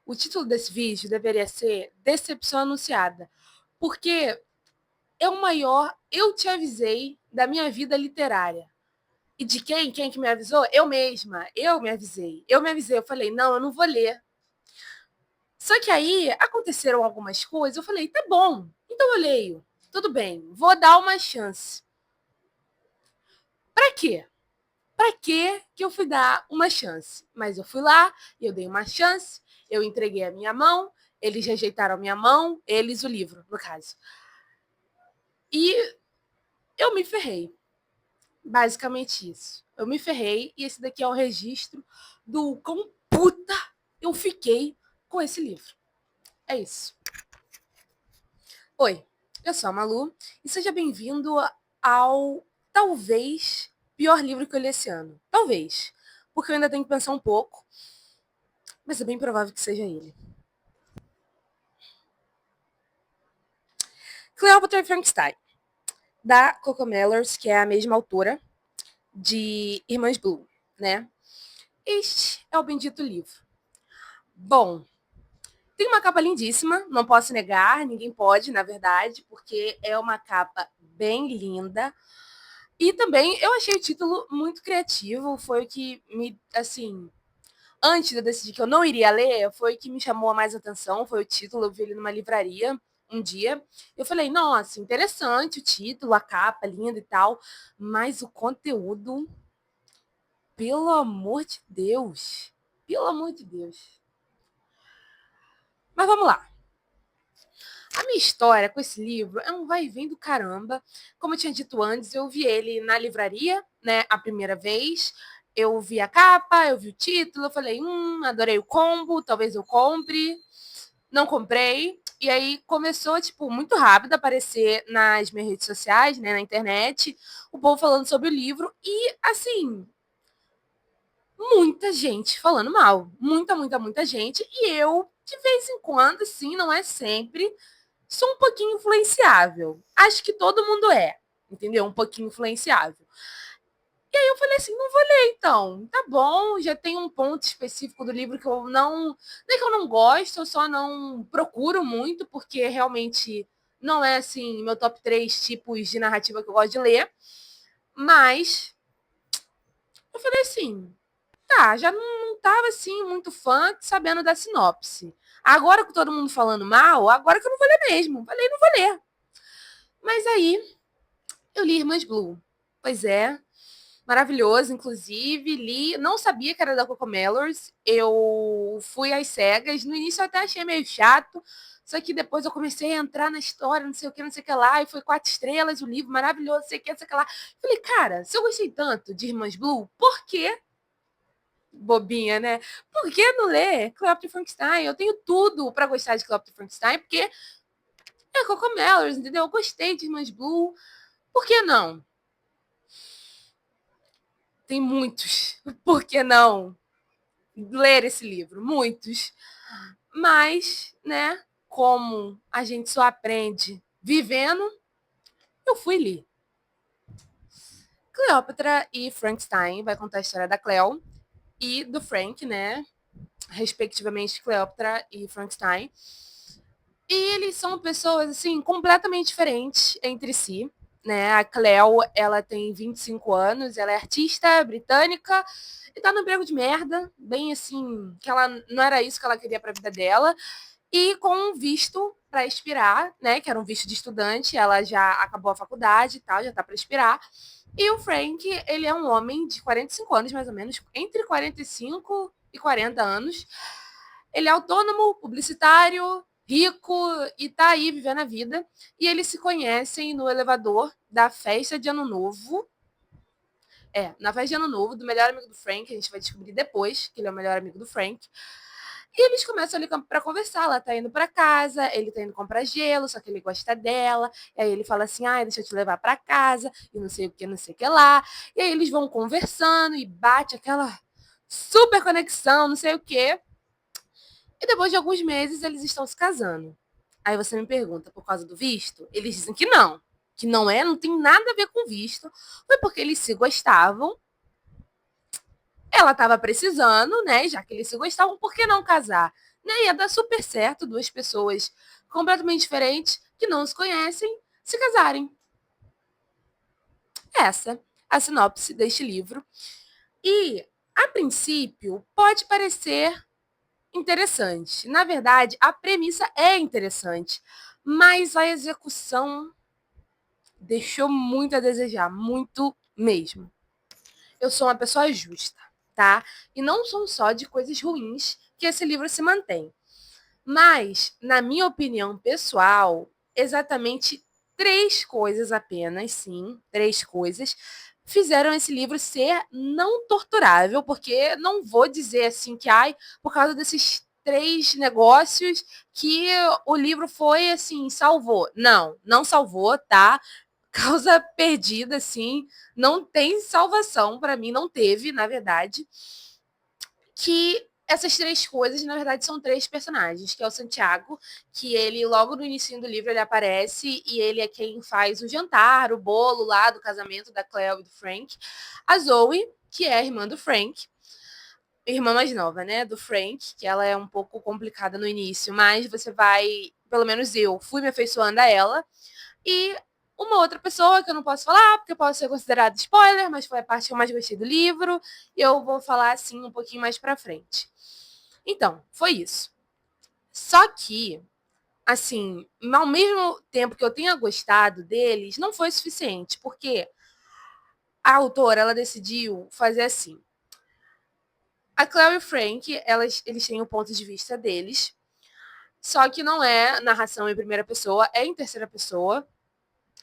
O título desse vídeo deveria ser Decepção Anunciada, porque é o maior eu te avisei da minha vida literária. E de quem? Quem que me avisou? Eu mesma. Eu me avisei. Eu falei, não, eu não vou ler. Só que aí aconteceram algumas coisas, eu falei, tá bom, então eu leio. Tudo bem, vou dar uma chance. Pra quê? Pra quê que eu fui dar uma chance? Mas eu fui lá, eu dei uma chance, eu entreguei a minha mão, eles rejeitaram a minha mão, eles o livro, no caso. E eu me ferrei. Basicamente isso. Eu me ferrei e esse daqui é o registro do quão puta eu fiquei com esse livro. É isso. Oi, eu sou a Malu e seja bem-vindo ao talvez pior livro que eu li esse ano. Talvez, porque eu ainda tenho que pensar um pouco, mas é bem provável que seja ele. Cleópatra e Frankenstein, da Coco Mellors, que é a mesma autora de Irmãs Blue, né? Este é o bendito livro. Bom, tem uma capa lindíssima, não posso negar, ninguém pode, na verdade, porque é uma capa bem linda. E também eu achei o título muito criativo, foi o que me, assim, antes de eu decidir que eu não iria ler, foi o que me chamou mais atenção, foi o título, eu vi ele numa livraria um dia. Eu falei, nossa, interessante o título, a capa linda e tal, mas o conteúdo, pelo amor de Deus, pelo amor de Deus. Mas vamos lá. A minha história com esse livro é um vai e vem do caramba. Como eu tinha dito antes, eu vi ele na livraria, né, a primeira vez. Eu vi a capa, eu vi o título, eu falei, adorei o combo, talvez eu compre. Não comprei. E aí começou, tipo, muito rápido a aparecer nas minhas redes sociais, né, na internet, o povo falando sobre o livro. E, assim, muita gente falando mal. Muita gente. E eu, de vez em quando, assim, não é sempre, sou um pouquinho influenciável. Acho que todo mundo é, entendeu? Um pouquinho influenciável. E aí eu falei assim, não vou ler então. Tá bom, já tem um ponto específico do livro que eu não é que eu não gosto, eu só não procuro muito, porque realmente não é assim meu top 3 tipos de narrativa que eu gosto de ler. Mas eu falei assim, tá, já não tava assim muito fã sabendo da sinopse. Agora com todo mundo falando mal, agora que eu não vou ler mesmo. Falei, não vou ler. Mas aí eu li Irmãs Blue. Pois é, maravilhoso, inclusive. Li, não sabia que era da Coco Mellors. Eu fui às cegas. No início eu até achei meio chato. Só que depois eu comecei a entrar na história, não sei o que, não sei o que lá. E foi 4 estrelas o livro, maravilhoso, não sei o que, não sei o que lá. Falei, cara, se eu gostei tanto de Irmãs Blue, por que bobinha, né? Por que não ler Cleópatra e Frankenstein? Eu tenho tudo para gostar de Cleópatra e Frankenstein, porque é Coco Mellors, entendeu? Eu gostei de Irmãs Blue. Por que não? Tem muitos. Por que não ler esse livro? Muitos. Mas, né, como a gente só aprende vivendo, eu fui ler. Cleópatra e Frankenstein vai contar a história da Cleo e do Frank, né? Respectivamente, Cleópatra e Frankenstein. E eles são pessoas, assim, completamente diferentes entre si. Né? A Cleo, ela tem 25 anos, ela é artista britânica e tá no emprego de merda, bem assim, que ela não era isso que ela queria para a vida dela. E com um visto para expirar, né, que era um visto de estudante, ela já acabou a faculdade e tal, já tá para expirar. E o Frank, ele é um homem de 45 anos, mais ou menos, entre 45 e 40 anos. Ele é autônomo, publicitário, rico e tá aí vivendo a vida. E eles se conhecem no elevador da festa de Ano Novo. Na festa de Ano Novo, do melhor amigo do Frank, a gente vai descobrir depois que ele é o melhor amigo do Frank. E eles começam ali para conversar. Ela tá indo para casa, ele tá indo comprar gelo, só que ele gosta dela. E aí ele fala assim: deixa eu te levar para casa, e não sei o que, não sei o que lá. E aí eles vão conversando e bate aquela super conexão, não sei o que. E depois de alguns meses eles estão se casando. Aí você me pergunta, por causa do visto? Eles dizem que não é, não tem nada a ver com visto. Foi porque eles se gostavam ela estava precisando, né? Já que eles se gostavam, por que não casar? Né? Ia dar super certo duas pessoas completamente diferentes que não se conhecem se casarem. Essa a sinopse deste livro. E, a princípio, pode parecer interessante. Na verdade, a premissa é interessante, mas a execução deixou muito a desejar, muito mesmo. Eu sou uma pessoa justa, tá? E não são só de coisas ruins que esse livro se mantém. Mas, na minha opinião pessoal, exatamente 3 coisas apenas, sim, 3 coisas, fizeram esse livro ser não torturável, porque não vou dizer assim que, ai, por causa desses 3 negócios que o livro foi assim, salvou. Não, não salvou, tá? Causa perdida, assim, não tem salvação, para mim não teve, na verdade, que essas 3 coisas, na verdade, são 3 personagens, que é o Santiago, que ele, logo no início do livro, ele aparece e ele é quem faz o jantar, o bolo lá do casamento da Cleo e do Frank. A Zoe, que é a irmã do Frank, irmã mais nova, né, do Frank, que ela é um pouco complicada no início, mas você vai, pelo menos eu, fui me afeiçoando a ela. E uma outra pessoa que eu não posso falar, porque pode ser considerado spoiler, mas foi a parte que eu mais gostei do livro, e eu vou falar assim um pouquinho mais pra frente. Então, foi isso. Só que, assim, ao mesmo tempo que eu tenha gostado deles, não foi suficiente, porque a autora, ela decidiu fazer assim. A Claire e o Frank, eles têm o ponto de vista deles, só que não é narração em primeira pessoa, é em terceira pessoa.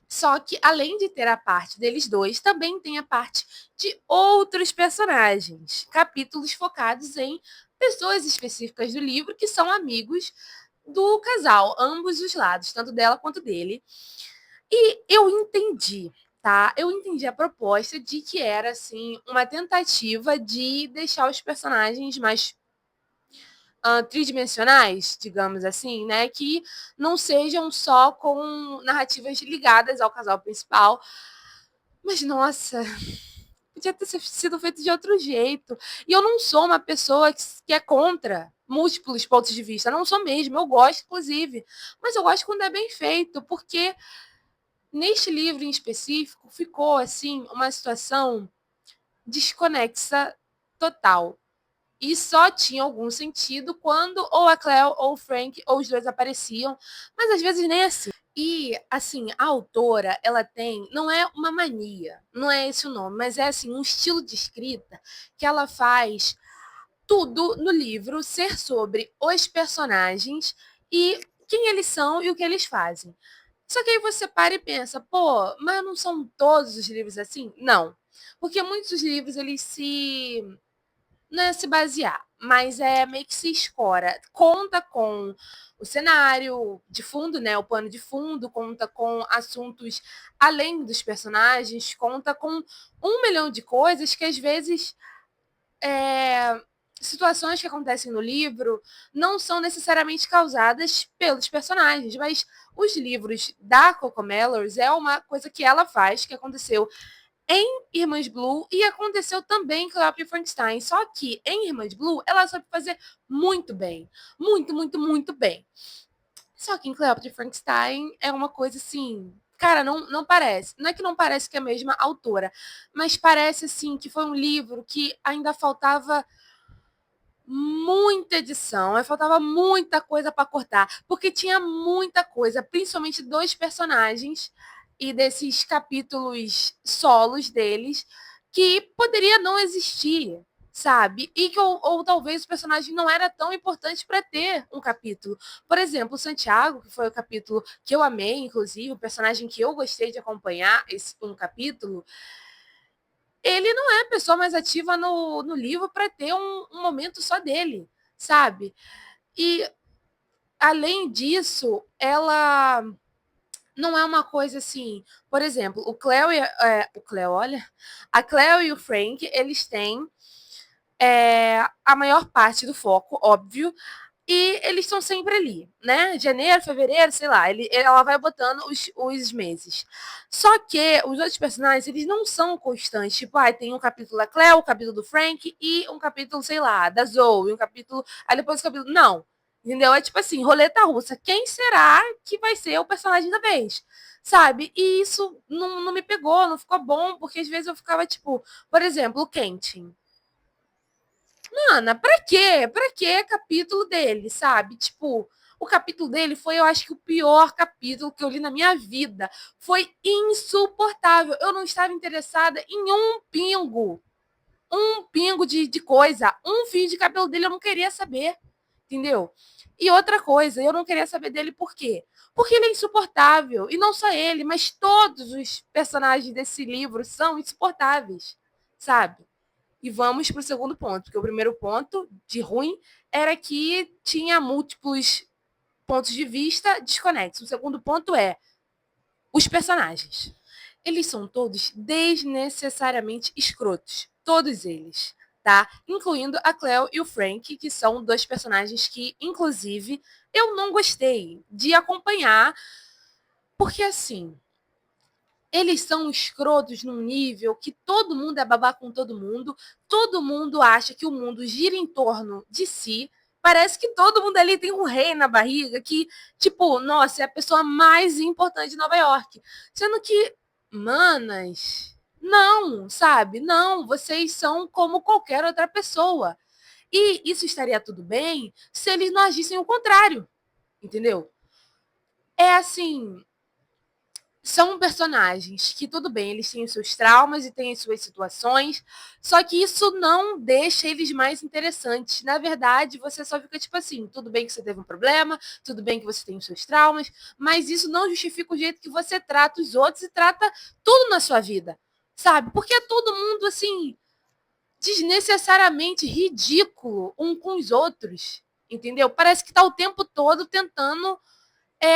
Só que, além de ter a parte deles dois, também tem a parte de outros personagens. Capítulos focados em pessoas específicas do livro que são amigos do casal, ambos os lados, tanto dela quanto dele. E eu entendi, tá? Eu entendi a proposta de que era, assim, uma tentativa de deixar os personagens mais tridimensionais, digamos assim, né? Que não sejam só com narrativas ligadas ao casal principal. Mas, nossa, podia ter sido feito de outro jeito. E eu não sou uma pessoa que é contra múltiplos pontos de vista. Não sou mesmo. Eu gosto, inclusive. Mas eu gosto quando é bem feito, porque neste livro em específico ficou, assim, uma situação desconexa total. E só tinha algum sentido quando ou a Cleo ou o Frank ou os dois apareciam, mas às vezes nem assim. E, assim, a autora, ela tem, não é uma mania, não é esse o nome, mas é, assim, um estilo de escrita que ela faz tudo no livro ser sobre os personagens e quem eles são e o que eles fazem. Só que aí você para e pensa, pô, mas não são todos os livros assim? Não. Porque muitos livros, eles não é se basear, mas é meio que se escora. Conta com o cenário de fundo, né? O pano de fundo, conta com assuntos além dos personagens, conta com 1 milhão de coisas que às vezes situações que acontecem no livro não são necessariamente causadas pelos personagens, mas os livros da Coco Mellors é uma coisa que ela faz, que aconteceu em Irmãs Blue e aconteceu também com Cleópatra e Frankenstein. Só que em Irmãs Blue ela soube fazer muito bem. Muito, muito, muito bem. Só que em Cleópatra e Frankenstein é uma coisa assim. Cara, não parece. Não é que não parece que é a mesma autora, mas parece assim que foi um livro que ainda faltava muita edição, faltava muita coisa para cortar, porque tinha muita coisa, principalmente dos personagens e desses capítulos solos deles, que poderia não existir, sabe? E que ou talvez o personagem não era tão importante para ter um capítulo. Por exemplo, o Santiago, que foi o capítulo que eu amei, inclusive, o personagem que eu gostei de acompanhar esse um capítulo, ele não é a pessoa mais ativa no livro para ter um momento só dele, sabe? E, além disso, ela não é uma coisa assim. Por exemplo, o Cleo, olha, a Cleo e o Frank, eles têm a maior parte do foco, óbvio. E eles estão sempre ali, né? Janeiro, fevereiro, sei lá. Ela vai botando os meses. Só que os outros personagens, eles não são constantes. Tipo, tem um capítulo da Cleo, um capítulo do Frank e um capítulo, sei lá, da Zoe, um capítulo. Aí depois o capítulo. Não. Entendeu? É tipo assim, roleta russa. Quem será que vai ser o personagem da vez? Sabe? E isso não me pegou, não ficou bom, porque às vezes eu ficava, tipo, por exemplo, o Kentin. Mana, pra quê? Pra quê capítulo dele, sabe? Tipo, o capítulo dele foi, eu acho que o pior capítulo que eu li na minha vida. Foi insuportável. Eu não estava interessada em um pingo de coisa. Um fio de cabelo dele eu não queria saber, entendeu? E outra coisa, eu não queria saber dele por quê? Porque ele é insuportável. E não só ele, mas todos os personagens desse livro são insuportáveis, sabe? E vamos para o segundo ponto, porque o primeiro ponto de ruim era que tinha múltiplos pontos de vista desconexos. O segundo ponto é os personagens. Eles são todos desnecessariamente escrotos. Todos eles, tá? Incluindo a Cleo e o Frank, que são dois personagens que, inclusive, eu não gostei de acompanhar, porque assim, eles são escrotos num nível que todo mundo é babá com todo mundo acha que o mundo gira em torno de si. Parece que todo mundo ali tem um rei na barriga que, tipo, nossa, é a pessoa mais importante de Nova York. Sendo que, manas, não, sabe? Não, vocês são como qualquer outra pessoa. E isso estaria tudo bem se eles não agissem o contrário, entendeu? É assim, são personagens que, tudo bem, eles têm os seus traumas e têm as suas situações, só que isso não deixa eles mais interessantes. Na verdade, você só fica tipo assim, tudo bem que você teve um problema, tudo bem que você tem os seus traumas, mas isso não justifica o jeito que você trata os outros e trata tudo na sua vida, sabe? Porque é todo mundo, assim, desnecessariamente ridículo um com os outros, entendeu? Parece que tá o tempo todo tentando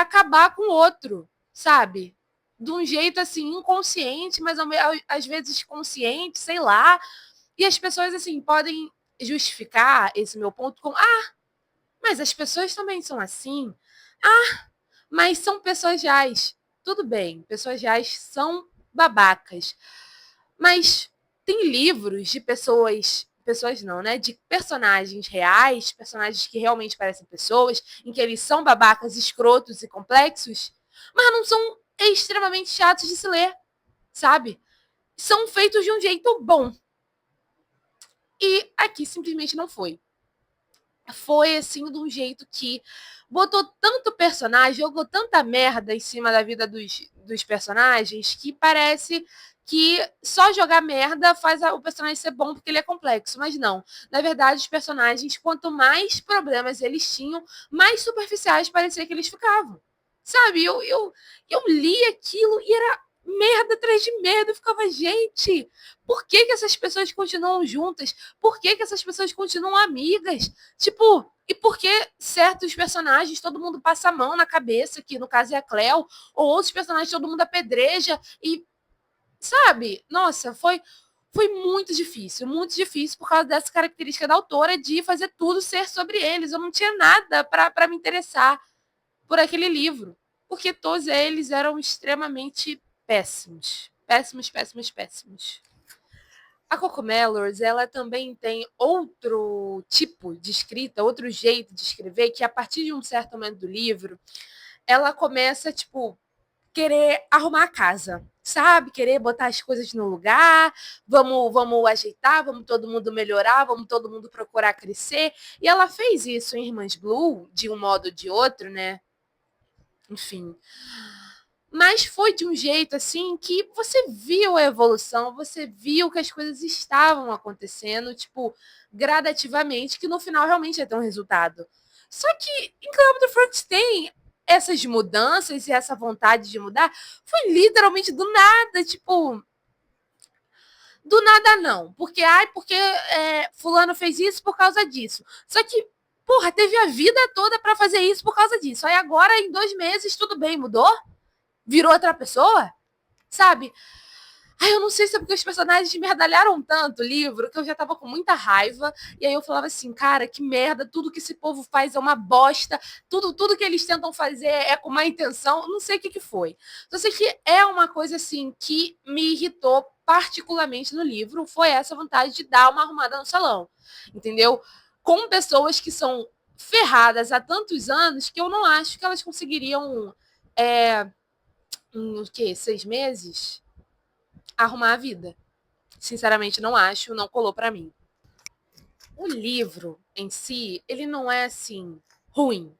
acabar com o outro, sabe? De um jeito assim inconsciente, mas às vezes consciente, sei lá. E as pessoas assim podem justificar esse meu ponto com mas as pessoas também são assim. Mas são pessoas reais. Tudo bem, pessoas reais são babacas. Mas tem livros de pessoas não, né? De personagens reais, personagens que realmente parecem pessoas, em que eles são babacas, escrotos e complexos, mas não são extremamente chatos de se ler, sabe? São feitos de um jeito bom. E aqui simplesmente não foi. Foi assim de um jeito que botou tanto personagem, jogou tanta merda em cima da vida dos personagens que parece que só jogar merda faz o personagem ser bom porque ele é complexo, mas não. Na verdade, os personagens, quanto mais problemas eles tinham, mais superficiais parecia que eles ficavam. Sabe? Eu li aquilo e era merda atrás de merda. Eu ficava, gente, por que essas pessoas continuam juntas? Por que essas pessoas continuam amigas? Tipo, e por que certos personagens todo mundo passa a mão na cabeça, que no caso é a Cleo, ou outros personagens todo mundo apedreja e, sabe? Nossa, foi muito difícil por causa dessa característica da autora de fazer tudo ser sobre eles. Eu não tinha nada para me interessar por aquele livro, porque todos eles eram extremamente péssimos. Péssimos, péssimos, péssimos. A Cocomelons, ela também tem outro tipo de escrita, outro jeito de escrever, que a partir de um certo momento do livro, ela começa, tipo, querer arrumar a casa, sabe? Querer botar as coisas no lugar, vamos ajeitar, vamos todo mundo melhorar, vamos todo mundo procurar crescer. E ela fez isso em Irmãs Blue, de um modo ou de outro, né? Enfim. Mas foi de um jeito assim que você viu a evolução, você viu que as coisas estavam acontecendo, tipo, gradativamente, que no final realmente ia ter um resultado. Só que em Clube do Frankenstein, essas mudanças e essa vontade de mudar foi literalmente do nada, tipo, do nada não. Porque fulano fez isso por causa disso. Só que, porra, teve a vida toda para fazer isso por causa disso. Aí agora, em 2 meses, tudo bem, mudou? Virou outra pessoa? Sabe? Ai, eu não sei se é porque os personagens me merdalharam tanto o livro que eu já tava com muita raiva. E aí eu falava assim, cara, que merda, tudo que esse povo faz é uma bosta, tudo que eles tentam fazer é com má intenção. Não sei o que, que foi. Só sei que é uma coisa assim que me irritou particularmente no livro, foi essa vontade de dar uma arrumada no salão. Entendeu? Com pessoas que são ferradas há tantos anos que eu não acho que elas conseguiriam, em o quê? 6 meses? Arrumar a vida. Sinceramente, não acho, não colou para mim. O livro em si, ele não é assim ruim.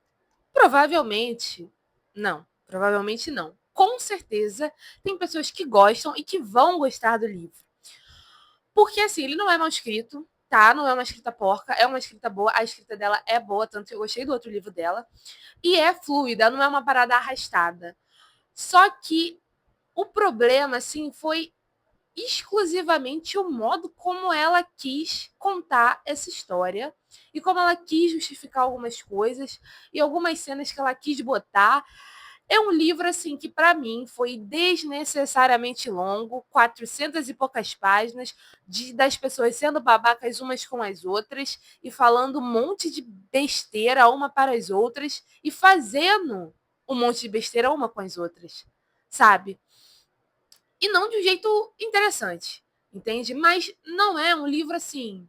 Provavelmente não. Provavelmente não. Com certeza tem pessoas que gostam e que vão gostar do livro. Porque assim, ele não é mal escrito, tá? Não é uma escrita porca, é uma escrita boa. A escrita dela é boa, tanto que eu gostei do outro livro dela. E é fluida, não é uma parada arrastada. Só que o problema, assim, foi exclusivamente o modo como ela quis contar essa história e como ela quis justificar algumas coisas e algumas cenas que ela quis botar. É um livro assim que para mim foi desnecessariamente longo, 400 e poucas páginas das pessoas sendo babacas umas com as outras e falando um monte de besteira uma para as outras e fazendo um monte de besteira uma com as outras, sabe? E não de um jeito interessante, entende? Mas não é um livro assim,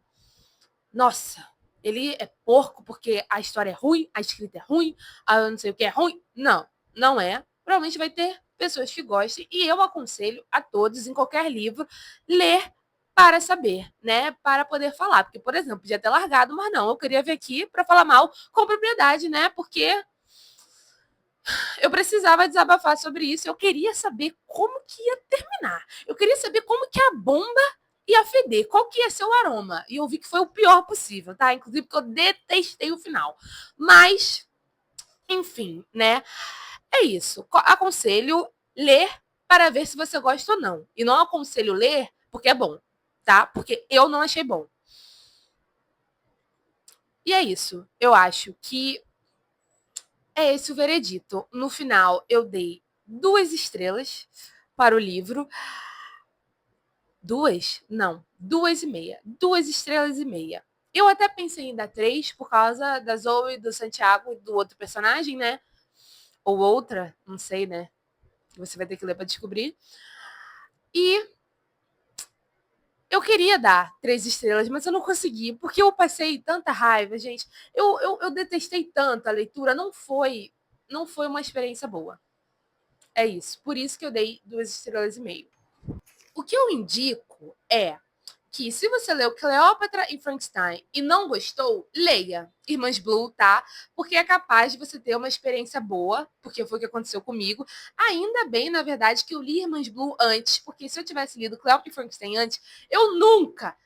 nossa, ele é porco porque a história é ruim, a escrita é ruim, a não sei o que é ruim. Não, não é. Provavelmente vai ter pessoas que gostem e eu aconselho a todos, em qualquer livro, ler para saber, né? Para poder falar. Porque, por exemplo, podia ter largado, mas não, eu queria vir aqui para falar mal com propriedade, né? Porque eu precisava desabafar sobre isso. Eu queria saber como que ia terminar. Eu queria saber como que a bomba ia feder, qual que ia ser o aroma. E eu vi que foi o pior possível, tá? Inclusive porque eu detestei o final. Mas, enfim, né? É isso. Aconselho ler para ver se você gosta ou não. E não aconselho ler porque é bom, tá? Porque eu não achei bom. E é isso. Eu acho que é esse o veredito. No final, eu dei 2 estrelas para o livro. 2? Não, 2,5. 2 estrelas e meia. Eu até pensei em dar 3 por causa da Zoe, do Santiago e do outro personagem, né? Ou outra, não sei, né? Você vai ter que ler para descobrir. E eu queria dar 3 estrelas, mas eu não consegui, porque eu passei tanta raiva, gente. Eu detestei tanto a leitura, não foi uma experiência boa. É isso. Por isso que eu dei 2 estrelas e meia. O que eu indico é que se você leu Cleópatra e Frankenstein e não gostou, leia Irmãs Blue, tá? Porque é capaz de você ter uma experiência boa, porque foi o que aconteceu comigo. Ainda bem, na verdade, que eu li Irmãs Blue antes, porque se eu tivesse lido Cleópatra e Frankenstein antes, eu nunca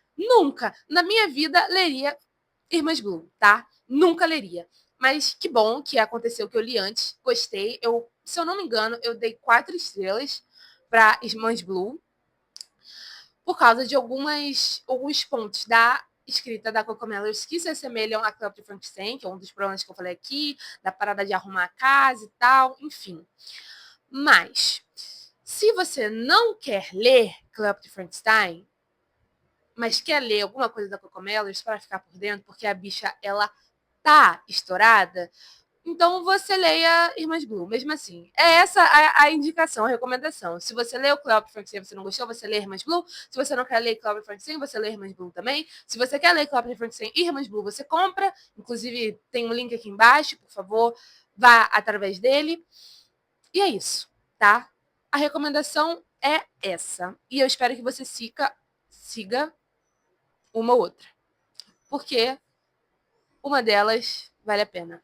na minha vida leria Irmãs Blue, tá? Nunca leria. Mas que bom que aconteceu que eu li antes, gostei. Se eu não me engano, eu dei 4 estrelas para Irmãs Blue por causa de alguns pontos da escrita da Coco Mellers que se assemelham a Cleopatra Frankenstein, que é um dos problemas que eu falei aqui, da parada de arrumar a casa e tal, enfim. Mas, se você não quer ler Cleopatra Frankenstein, mas quer ler alguma coisa da Coco Mellers para ficar por dentro, porque a bicha, ela tá estourada, então você leia Irmãs Blue, mesmo assim. É essa a indicação, a recomendação. Se você leu Cleópatra Frankenstein e você não gostou, você lê Irmãs Blue. Se você não quer ler Cleópatra Frankenstein, você lê Irmãs Blue também. Se você quer ler Cleópatra Frankenstein e Irmãs Blue, você compra. Inclusive, tem um link aqui embaixo, por favor, vá através dele. E é isso, tá? A recomendação é essa. E eu espero que você siga uma ou outra. Porque uma delas vale a pena.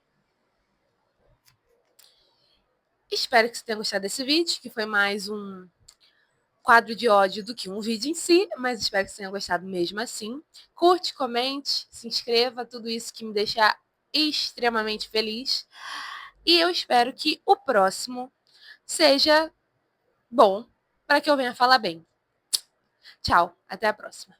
Espero que você tenha gostado desse vídeo, que foi mais um quadro de ódio do que um vídeo em si, mas espero que você tenha gostado mesmo assim. Curte, comente, se inscreva, tudo isso que me deixa extremamente feliz. E eu espero que o próximo seja bom para que eu venha falar bem. Tchau, até a próxima.